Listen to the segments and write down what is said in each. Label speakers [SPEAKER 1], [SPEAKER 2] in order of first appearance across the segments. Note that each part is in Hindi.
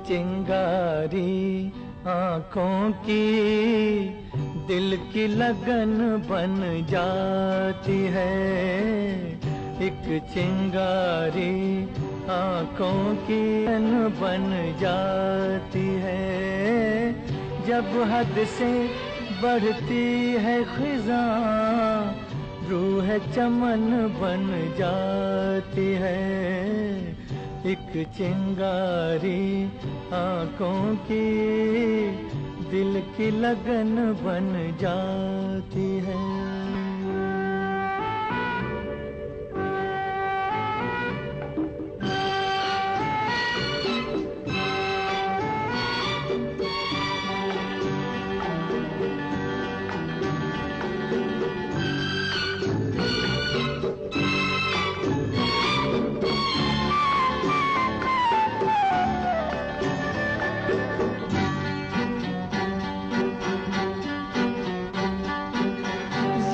[SPEAKER 1] चिंगारी आँखों की दिल की लगन बन जाती है। एक चिंगारी आँखों की लगन बन जाती है। जब हद से बढ़ती है ख़िज़ां रूह चमन बन जाती है। एक चिंगारी आँखों की दिल की लगन बन जाती है।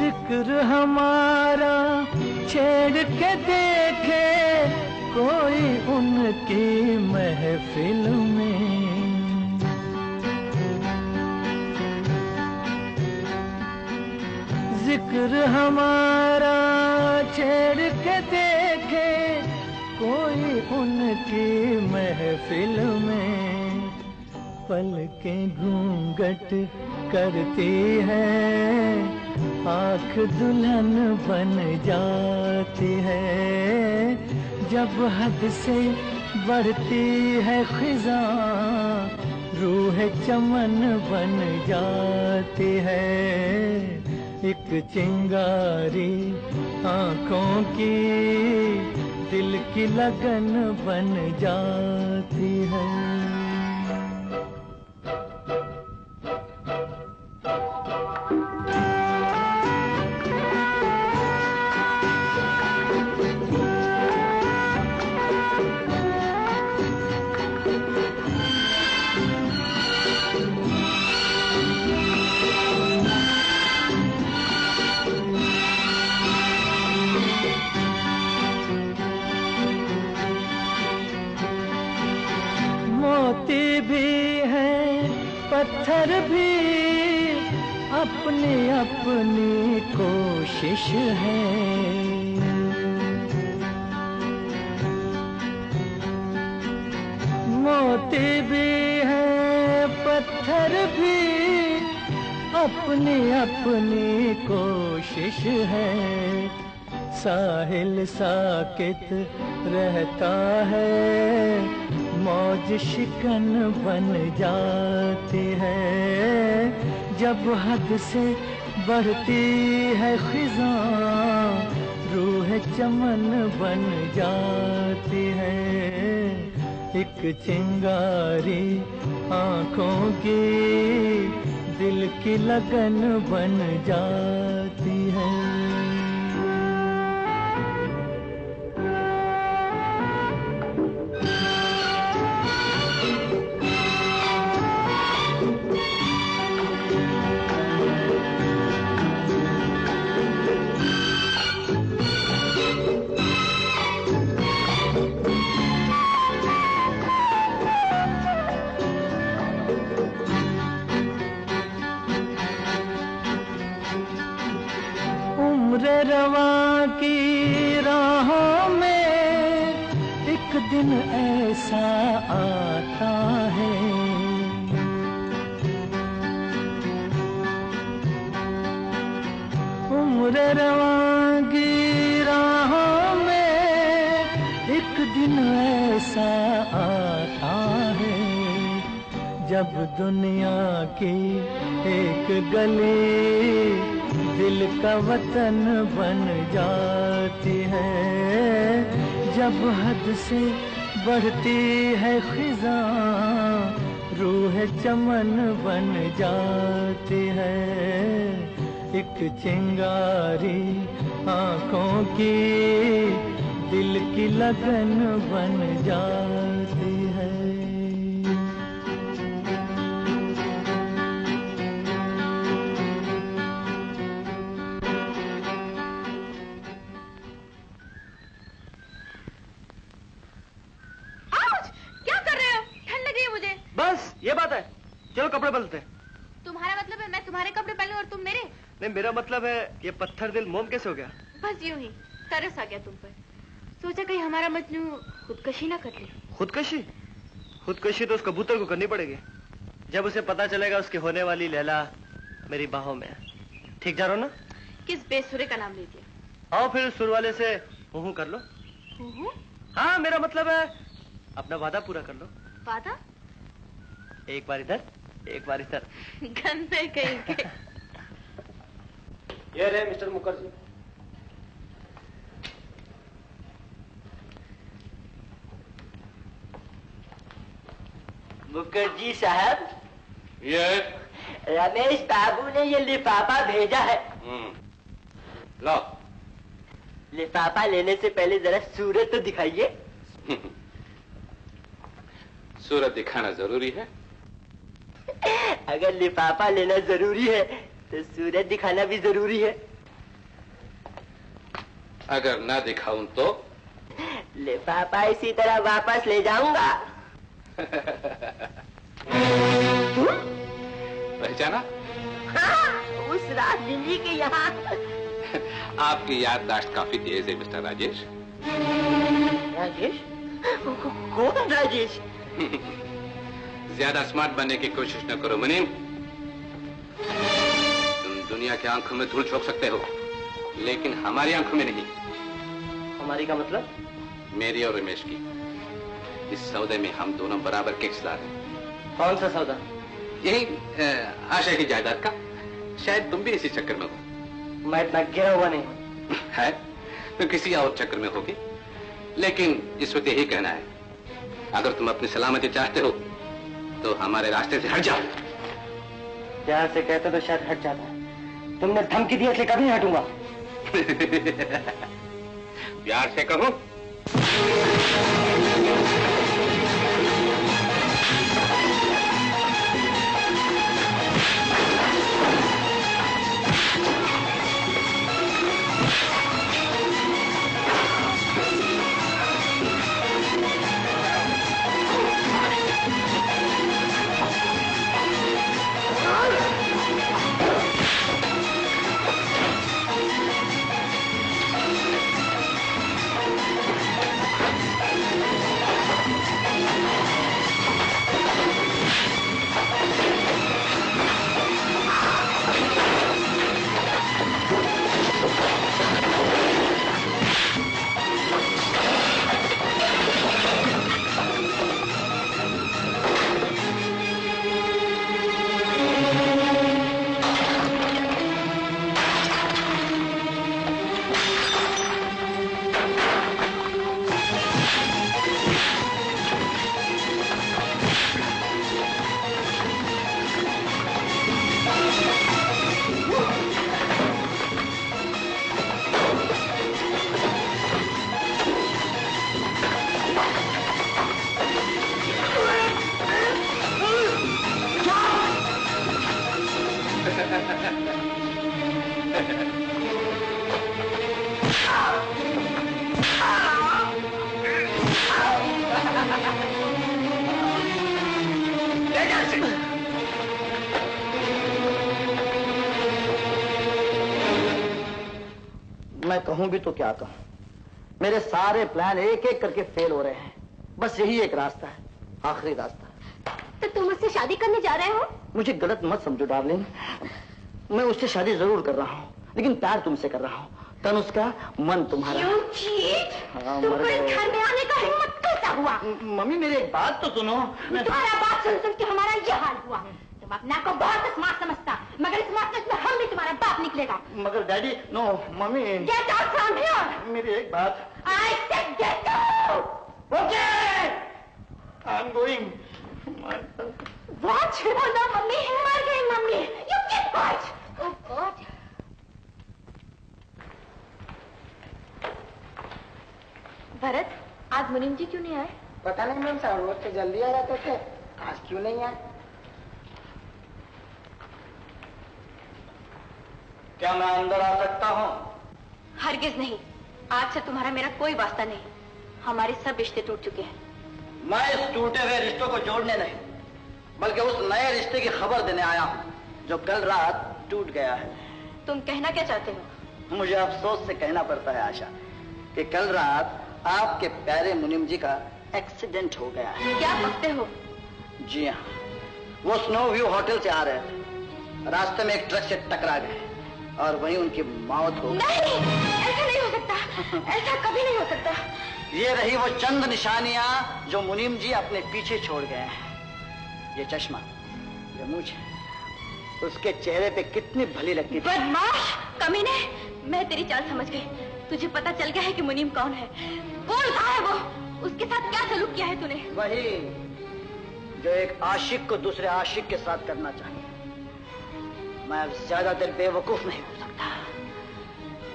[SPEAKER 1] जिक्र हमारा छेड़ के देखे कोई उनकी महफिल में, जिक्र हमारा छेड़ के देखे कोई उनकी महफिल में। पलकें घूंघट करती है, आँख दुल्हन बन जाती है। जब हद से बढ़ती है ख़िज़ां रूह चमन बन जाती है। एक चिंगारी आँखों की दिल की लगन बन जाती है। मोती भी है पत्थर भी अपनी अपनी कोशिश है। मोती भी है पत्थर भी अपनी अपनी कोशिश है। साहिल साकित रहता है, मौज शिकन बन जाती है। जब हद से बढ़ती है ख़िज़ां रूह चमन बन जाती है। एक चिंगारी आँखों की दिल की लगन बन जाती है। उम्र रवा की राहों में एक दिन ऐसा आता है। उम्र रवा की राहों में एक दिन ऐसा आता है। जब दुनिया की एक गली दिल का वतन बन जाती है। जब हद से बढ़ती है ख़िज़ां रूह चमन बन जाती है। एक चिंगारी आँखों की दिल की लगन बन जाती है।
[SPEAKER 2] क्या कर रहे हो? ठंड लगी है मुझे। कपड़े बदलते हैं?
[SPEAKER 3] तुम्हारा मतलब है मैं तुम्हारे कपड़े पहनूं और तुम मेरे?
[SPEAKER 2] नहीं, मेरा मतलब है ये पत्थर दिल मोम कैसे हो गया?
[SPEAKER 3] बस यूं ही तरस आ गया तुम पर। सोचा कहीं हमारा मजनू खुदकशी ना कर ले।
[SPEAKER 2] खुदकशी? खुदकशी तो उस कबूतर को करनी पड़ेगी जब उसे पता चलेगा उसकी होने वाली लैला मेरी बाहों में है। ठीक जा रहा हो ना?
[SPEAKER 3] किस बेसुरे का नाम ले दिया?
[SPEAKER 2] आओ फिर सुर वाले से हूँ कर लो। हाँ, मेरा मतलब है अपना वादा पूरा कर लो।
[SPEAKER 3] वादा?
[SPEAKER 2] एक बार इधर, एक बार इधर।
[SPEAKER 3] गंदे कहीं के।
[SPEAKER 2] ये रहे मिस्टर मुखर्जी।
[SPEAKER 4] मुखर्जी साहब,
[SPEAKER 5] ये
[SPEAKER 4] रमेश बाबू ने ये लिफाफा भेजा है।
[SPEAKER 5] लो।
[SPEAKER 4] लिफाफा लेने से पहले जरा सूरत तो दिखाइए।
[SPEAKER 5] सूरत दिखाना जरूरी है?
[SPEAKER 4] अगर लिफाफा लेना जरूरी है तो सूरत दिखाना भी जरूरी है।
[SPEAKER 5] अगर ना दिखाऊं तो?
[SPEAKER 4] लिफाफा इसी तरह वापस ले जाऊंगा।
[SPEAKER 5] पहचाना?
[SPEAKER 4] हाँ, उस रात दिल्ली के यहाँ।
[SPEAKER 5] आपकी याददाश्त काफी तेज है मिस्टर राजेश।
[SPEAKER 4] राजेश? कौन राजेश?
[SPEAKER 5] ज्यादा स्मार्ट बनने की कोशिश न करो मुनीम। तुम दुनिया की आंखों में धूल झोंक सकते हो, लेकिन हमारी आंखों में नहीं।
[SPEAKER 2] हमारी का मतलब?
[SPEAKER 5] मेरी और रमेश की। इस सौदे में हम दोनों बराबर के हिस्सेदार हैं।
[SPEAKER 2] कौन सा सौदा?
[SPEAKER 5] यही आशा की जायदाद का। शायद तुम भी इसी चक्कर में हो।
[SPEAKER 2] मैं इतना गिरा हुआ नहीं
[SPEAKER 5] है तो किसी और चक्कर में होगी, लेकिन इस वक्त यही कहना है, अगर तुम अपनी सलामती चाहते हो तो हमारे रास्ते से हट जाओ।
[SPEAKER 2] प्यार से कहते तो शायद हट जाता। तुमने धमकी दी इसलिए कभी नहीं हटूंगा।
[SPEAKER 5] प्यार से कहो।
[SPEAKER 2] मैं कहूं भी तो क्या कहूं, मेरे सारे प्लान एक एक करके फेल हो रहे हैं। बस यही एक रास्ता है, आखिरी रास्ता।
[SPEAKER 3] तो तुम उससे शादी करने जा रहे हो?
[SPEAKER 2] मुझे गलत मत समझो डार्लिंग, मैं उससे शादी जरूर कर रहा हूं, लेकिन प्यार तुमसे कर रहा हूं। तन उसका, मन तुम्हारा।
[SPEAKER 3] तुमको इस घर में आने का हिम्मत कैसा हुआ?
[SPEAKER 2] मम्मी मेरी एक बात तो सुनो।
[SPEAKER 3] तुम्हारा बात सुन सुन के हमारा ये हाल हुआ। तुम अपने आप को बहुत स्मार्ट समझता, मगर स्मार्टनेस में हम भी तुम्हारा बाप निकलेगा।
[SPEAKER 2] मगर daddy, no mummy.
[SPEAKER 3] Get out from here!
[SPEAKER 2] मेरी एक बात।
[SPEAKER 3] I said get out!
[SPEAKER 2] Okay! I'm going.
[SPEAKER 3] What? Oh no, mummy मर गई mummy. You keep quiet. Oh God. Bharat, आज मुनीम जी क्यों नहीं आए?
[SPEAKER 4] पता नहीं मैम साहब, रोज तो जल्दी आ जाते थे, आज क्यों नहीं आए?
[SPEAKER 2] क्या मैं अंदर आ सकता हूँ?
[SPEAKER 3] हरगिज नहीं, आज से तुम्हारा मेरा कोई वास्ता नहीं। हमारे सब रिश्ते टूट चुके हैं।
[SPEAKER 2] मैं इस टूटे हुए रिश्तों को जोड़ने नहीं,
[SPEAKER 6] बल्कि उस नए रिश्ते की खबर देने आया हूँ जो कल रात टूट गया है।
[SPEAKER 3] तुम कहना क्या चाहते हो?
[SPEAKER 6] मुझे अफसोस से कहना पड़ता है आशा कि कल रात आपके प्यारे मुनीम जी का एक्सीडेंट हो गया है।
[SPEAKER 3] क्या बकते हो?
[SPEAKER 6] जी हाँ, वो स्नो व्यू होटल से आ रहे थे, रास्ते में एक ट्रक से टकरा गए और वहीं उनकी मौत हो गई।
[SPEAKER 3] नहीं, ऐसा नहीं हो सकता, ऐसा कभी नहीं हो सकता।
[SPEAKER 6] ये रही वो चंद निशानियां जो मुनीम जी अपने पीछे छोड़ गए हैं। ये चश्मा, ये मूंछ, उसके चेहरे पे कितनी भली लगती थी।
[SPEAKER 3] बदमाश, कमीने, मैं तेरी चाल समझ गई। तुझे पता चल गया है कि मुनीम कौन है। बोल कहाँ है वो? उसके साथ क्या सलूक किया है तूने?
[SPEAKER 6] वही जो एक आशिक को दूसरे आशिक के साथ करना चाहिए। मैं अब ज्यादा देर बेवकूफ नहीं हो सकता।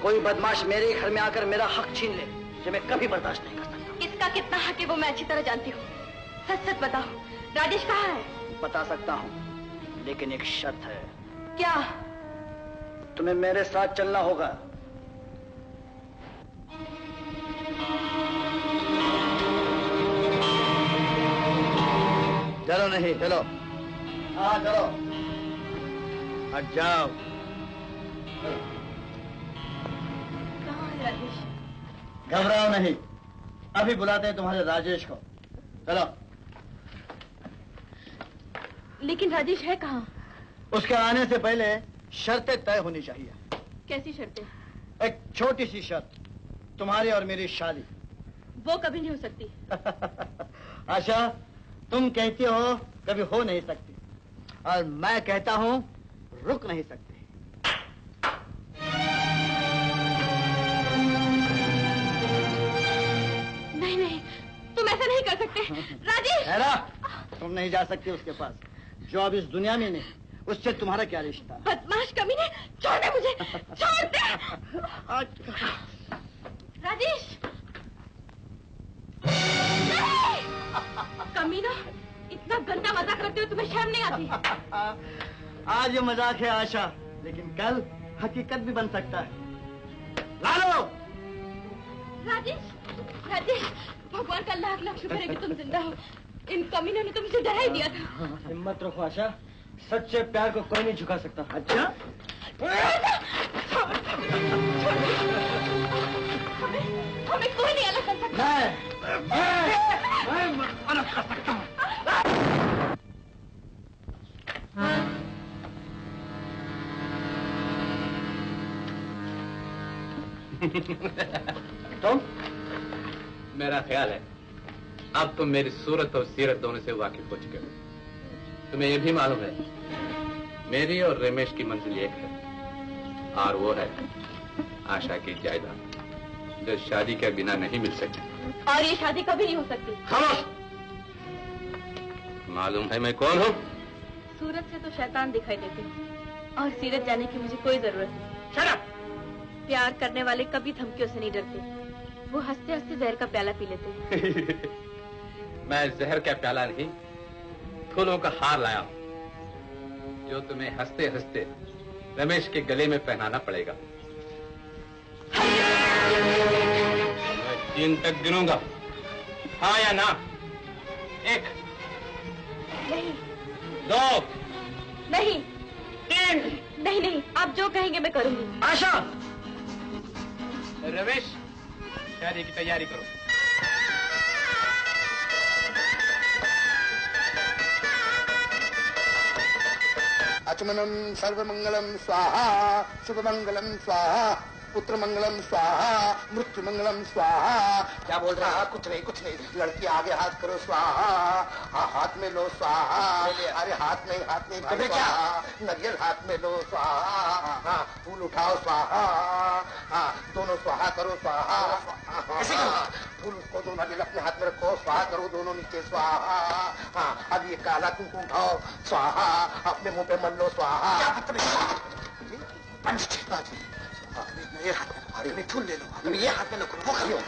[SPEAKER 6] कोई बदमाश मेरे घर में आकर मेरा हक छीन ले, जो मैं कभी बर्दाश्त नहीं कर सकता।
[SPEAKER 3] किसका कितना हक है वो मैं अच्छी तरह जानती हूँ। सच सच बताओ, राजेश कहाँ है?
[SPEAKER 6] बता सकता हूँ, लेकिन एक शर्त है।
[SPEAKER 3] क्या?
[SPEAKER 6] तुम्हें मेरे साथ चलना होगा। चलो नहीं, चलो। हाँ चलो, हट जाओ।
[SPEAKER 3] कहाँ है राजेश?
[SPEAKER 6] घबराओ नहीं, अभी बुलाते हैं तुम्हारे राजेश को। चलो।
[SPEAKER 3] लेकिन राजेश है कहाँ?
[SPEAKER 6] उसके आने से पहले शर्तें तय होनी चाहिए।
[SPEAKER 3] कैसी शर्तें?
[SPEAKER 6] एक छोटी सी शर्त, तुम्हारी और मेरी शादी।
[SPEAKER 3] वो कभी नहीं हो सकती।
[SPEAKER 6] आशा, तुम कहती हो कभी हो नहीं सकती, और मैं कहता हूँ रुक नहीं सकती।
[SPEAKER 3] नहीं नहीं, तुम ऐसा नहीं कर सकते। राजेश!
[SPEAKER 6] हैरा, तुम नहीं जा सकती उसके पास। जो अब इस दुनिया में नहीं, उससे तुम्हारा क्या रिश्ता?
[SPEAKER 3] बदमाश कमीने, छोड़ दे मुझे, छोड़ दे। राजेश! नहीं! कमीना, इतना गंदा मजाक करते हो, तुम्हें शर्म नहीं आती?
[SPEAKER 6] आज ये मजाक है आशा, लेकिन कल हकीकत भी बन सकता है। लालो!
[SPEAKER 3] राजेश, राजेश, भगवान का लाख लाख शुक्र है कि तुम जिंदा हो। इन कमीनों ने तुमसे डरा ही दिया था।
[SPEAKER 2] हिम्मत रखो आशा, सच्चे प्यार को कोई नहीं झुका सकता।
[SPEAKER 6] अच्छा?
[SPEAKER 3] हमें कोई नहीं अलग कर सकता।
[SPEAKER 6] मैं अलग कर सकता हूँ।
[SPEAKER 5] तुम? मेरा ख्याल है अब तुम मेरी सूरत और सीरत दोनों से वाकिफ हो चुके हो। तुम्हें यह भी मालूम है मेरी और रमेश की मंजिल एक है, और वो है आशा की जायदाद, जो शादी के बिना नहीं मिल सकती।
[SPEAKER 3] और ये शादी कभी नहीं हो सकती।
[SPEAKER 5] खामोश! मालूम है मैं कौन हूँ?
[SPEAKER 3] सूरत से तो शैतान दिखाई देते हैं, और सीरत जाने की मुझे कोई जरूरत नहीं।
[SPEAKER 5] Shut up!
[SPEAKER 3] प्यार करने वाले कभी धमकियों से नहीं डरते, वो हंसते हंसते जहर का प्याला पी लेते हैं।
[SPEAKER 5] मैं जहर का प्याला नहीं, फूलों का हार लाया हूँ, जो तुम्हें हंसते हंसते रमेश के गले में पहनाना पड़ेगा। मैं 3 तक गिनूंगा, हाँ या ना? 1,
[SPEAKER 3] नहीं,
[SPEAKER 5] 2,
[SPEAKER 3] नहीं,
[SPEAKER 5] 3।
[SPEAKER 3] नहीं नहीं, आप जो कहेंगे मैं करूंगी।
[SPEAKER 6] आशा!
[SPEAKER 5] रमेश, शादी की तैयारी करो।
[SPEAKER 7] अचमनम सर्वमंगलम स्वाहा, शुभमंगलम स्वाहा, पुत्र मंगलम स्वाहा, मृत्यु मंगलम स्वाहा। क्या बोल रहा? कुछ नहीं, कुछ नहीं। लड़की आगे हाथ करो स्वाहा। हाँ, हाथ में लो स्वाहा। अरे हाथ नहीं, हाथ नहीं भाई, क्या नरियल हाथ में लो स्वाहा। हाँ, फूल उठाओ स्वाहा। हाँ, दोनों स्वाहा करो स्वाहा। फूल उसको दोनों नरियल अपने हाथ में रखो, स्वाहा करो दोनों नीचे स्वाहा। हाँ, अब ये काला कुमकुम उठाओ स्वाहा, अपने मुंह पे मल लो स्वाहा। ये हाथ में, अरे फूल ले लो, ये हाथ में लो, वो खड़ो।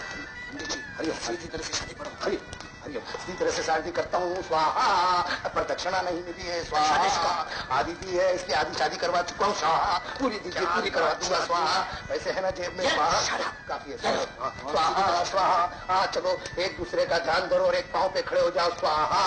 [SPEAKER 7] हरि सीधी तरह से शादी करो। हरि हरि सीधी तरह से शादी करता हूँ स्वाहा। पर दक्षिणा नहीं मिली है स्वाहा। आदि दी है, इसकी आदि शादी करवा चुका हूँ स्वाहा। पूरी दीजिए, पूरी करवा दूंगा स्वाहा। ऐसे है ना जेब में स्वाहा, काफी है स्वाहा स्वाहा। हाँ चलो, एक दूसरे का ध्यान करो और एक पाँव पे खड़े हो जाओ स्वाहा।